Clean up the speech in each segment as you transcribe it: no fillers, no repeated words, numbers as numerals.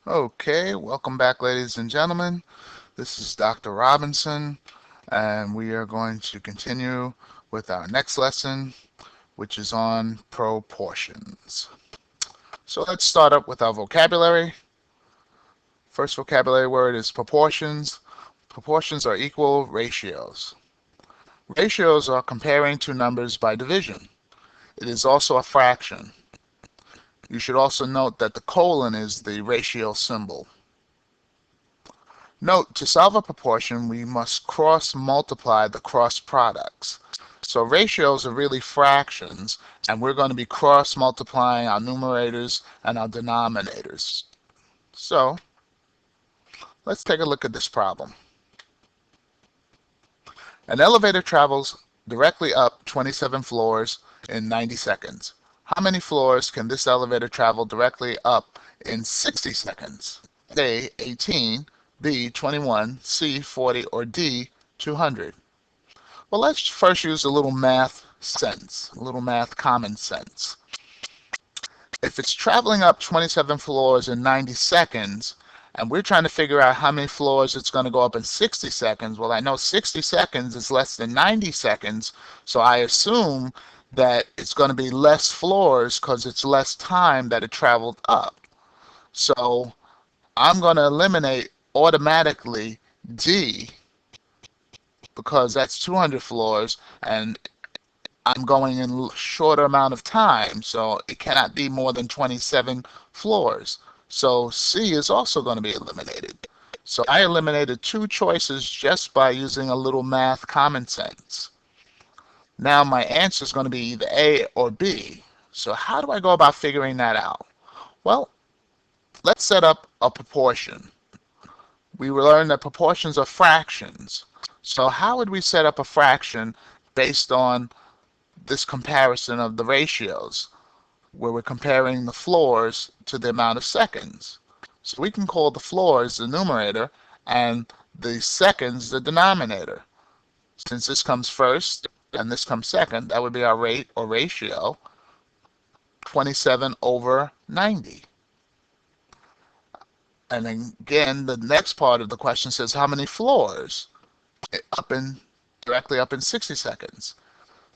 Okay, welcome back, ladies and gentlemen. This is Dr. Robinson, and we are going to continue with our next lesson, which is on proportions. So let's start up with our vocabulary. First vocabulary word is proportions. Proportions are equal ratios. Ratios are comparing two numbers by division. It is also a fraction. You should also note that the colon is the ratio symbol. Note, to solve a proportion, we must cross-multiply the cross products. So ratios are really fractions, and we're going to be cross-multiplying our numerators and our denominators. So let's take a look at this problem. An elevator travels directly up 27 floors in 90 seconds. How many floors can this elevator travel directly up in 60 seconds? A, 18, B, 21, C, 40, or D, 200? Well, let's first use a little math common sense. If it's traveling up 27 floors in 90 seconds, and we're trying to figure out how many floors it's going to go up in 60 seconds, well, I know 60 seconds is less than 90 seconds, so I assume that it's going to be less floors because it's less time that it traveled up. So I'm going to eliminate automatically D because that's 200 floors, and I'm going in a shorter amount of time, so it cannot be more than 27 floors. So C is also going to be eliminated. So I eliminated two choices just by using a little math common sense. Now my answer is going to be either A or B. So how do I go about figuring that out? Well, let's set up a proportion. We learned that proportions are fractions. So how would we set up a fraction based on this comparison of the ratios, where we're comparing the floors to the amount of seconds? So we can call the floors the numerator and the seconds the denominator. Since this comes first and this comes second, that would be our rate or ratio, 27 over 90. And then again, the next part of the question says how many floors directly up in 60 seconds.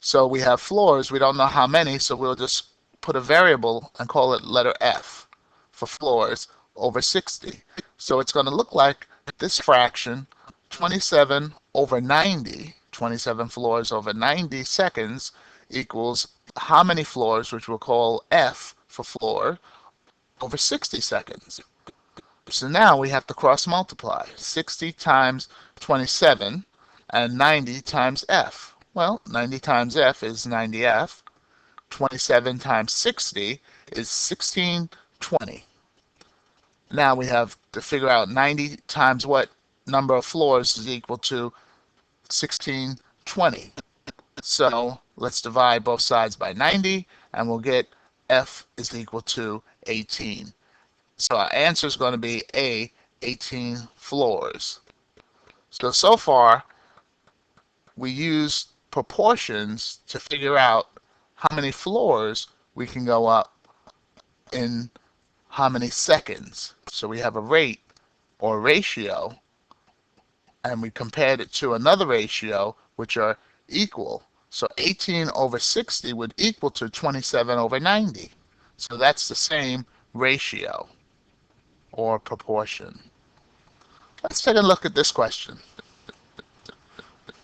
So we have floors, we don't know how many, so we'll just put a variable and call it letter F for floors over 60. So it's going to look like this fraction, 27 over 90, 27 floors over 90 seconds equals how many floors, which we'll call F for floor, over 60 seconds. So now we have to cross multiply 60 times 27 and 90 times F. Well, 90 times F is 90F. 27 times 60 is 1620. Now we have to figure out 90 times what number of floors is equal to 1620. So let's divide both sides by 90 and we'll get F is equal to 18. So our answer is going to be A, 18 floors. So far, we used proportions to figure out how many floors we can go up in how many seconds. So we have a rate or ratio, and we compared it to another ratio, which are equal. So 18 over 60 would equal to 27 over 90. So that's the same ratio or proportion. Let's take a look at this question.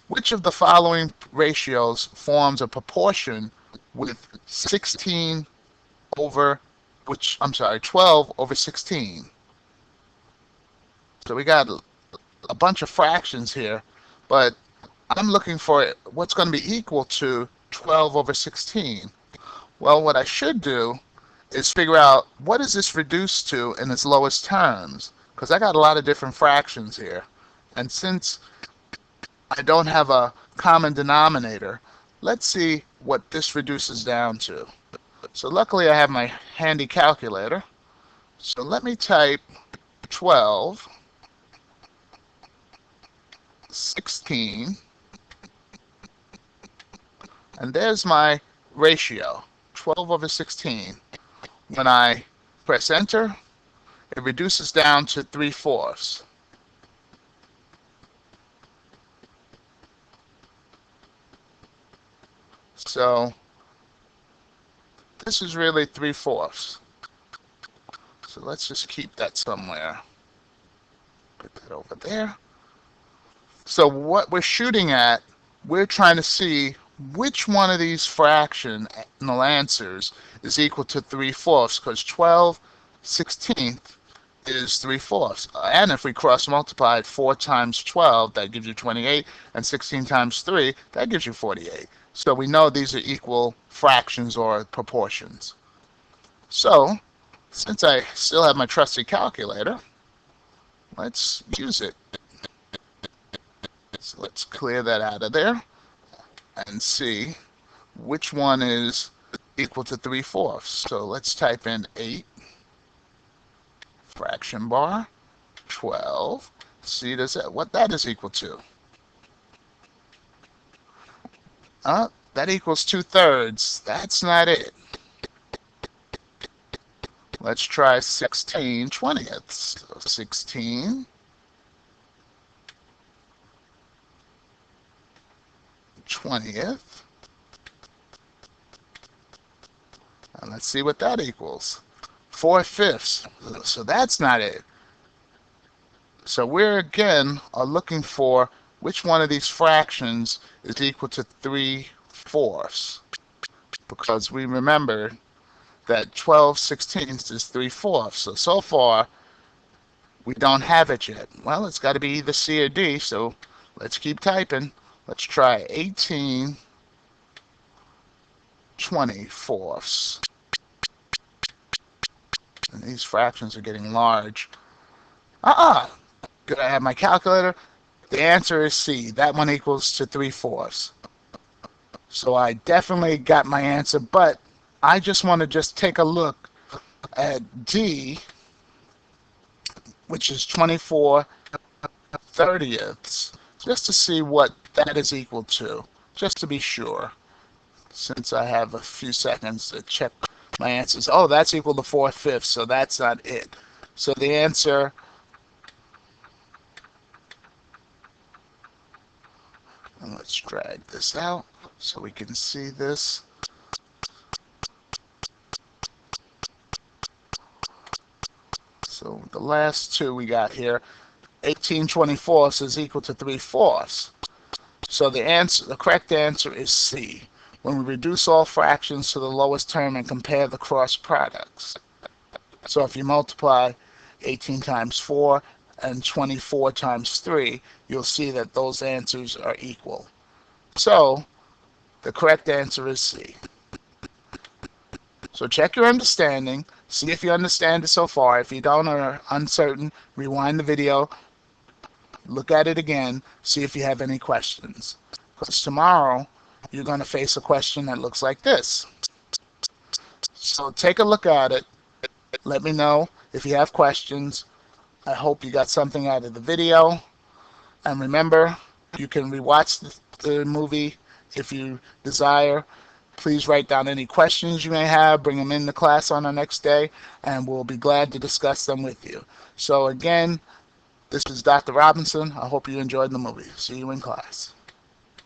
Which of the following ratios forms a proportion with 12 over 16? So we got a bunch of fractions here, but I'm looking for what's going to be equal to 12 over 16. Well, what I should do is figure out what is this reduced to in its lowest terms, because I got a lot of different fractions here. And since I don't have a common denominator, let's see what this reduces down to. So luckily I have my handy calculator. So let me type 12, 16, and there's my ratio, 12 over 16. When I press enter, it reduces down to 3/4. So this is really 3/4. So let's just keep that somewhere. Put that over there. So what we're shooting at, we're trying to see which one of these fractional answers is equal to 3/4, because 12/16 is 3/4. And if we cross multiply 4 times 12, that gives you 28, and 16 times 3, that gives you 48. So we know these are equal fractions or proportions. So since I still have my trusty calculator, let's use it. So let's clear that out of there and see which one is equal to 3/4. So let's type in 8 fraction bar 12. See what that is equal to. That equals 2/3. That's not it. Let's try 16/20. So 16 20th. And let's see what that equals. 4/5. So that's not it. So we're again are looking for which one of these fractions is equal to 3/4. Because we remember that 12/16 is 3/4. So far, we don't have it yet. Well, it's got to be either C or D, so let's keep typing. Let's try 18/24. And these fractions are getting large. Good, I have my calculator. The answer is C. That one equals to 3/4. So I definitely got my answer, but I just want to take a look at D, which is 24/30ths, just to see what that is equal to, just to be sure, since I have a few seconds to check my answers. Oh, that's equal to 4/5, so that's not it. So the answer, and let's drag this out so we can see this. So the last two we got here, 18/24 is equal to 3/4. So the correct answer is C. When we reduce all fractions to the lowest term and compare the cross products. So if you multiply 18 times 4 and 24 times 3, you'll see that those answers are equal. So the correct answer is C. So check your understanding. See if you understand it so far. If you don't or are uncertain, rewind the video, look at it again, see if you have any questions. Because tomorrow, you're going to face a question that looks like this. So take a look at it. Let me know if you have questions. I hope you got something out of the video. And remember, you can rewatch the movie if you desire. Please write down any questions you may have, bring them into class on the next day, and we'll be glad to discuss them with you. So again, this is Dr. Robinson. I hope you enjoyed the movie. See you in class.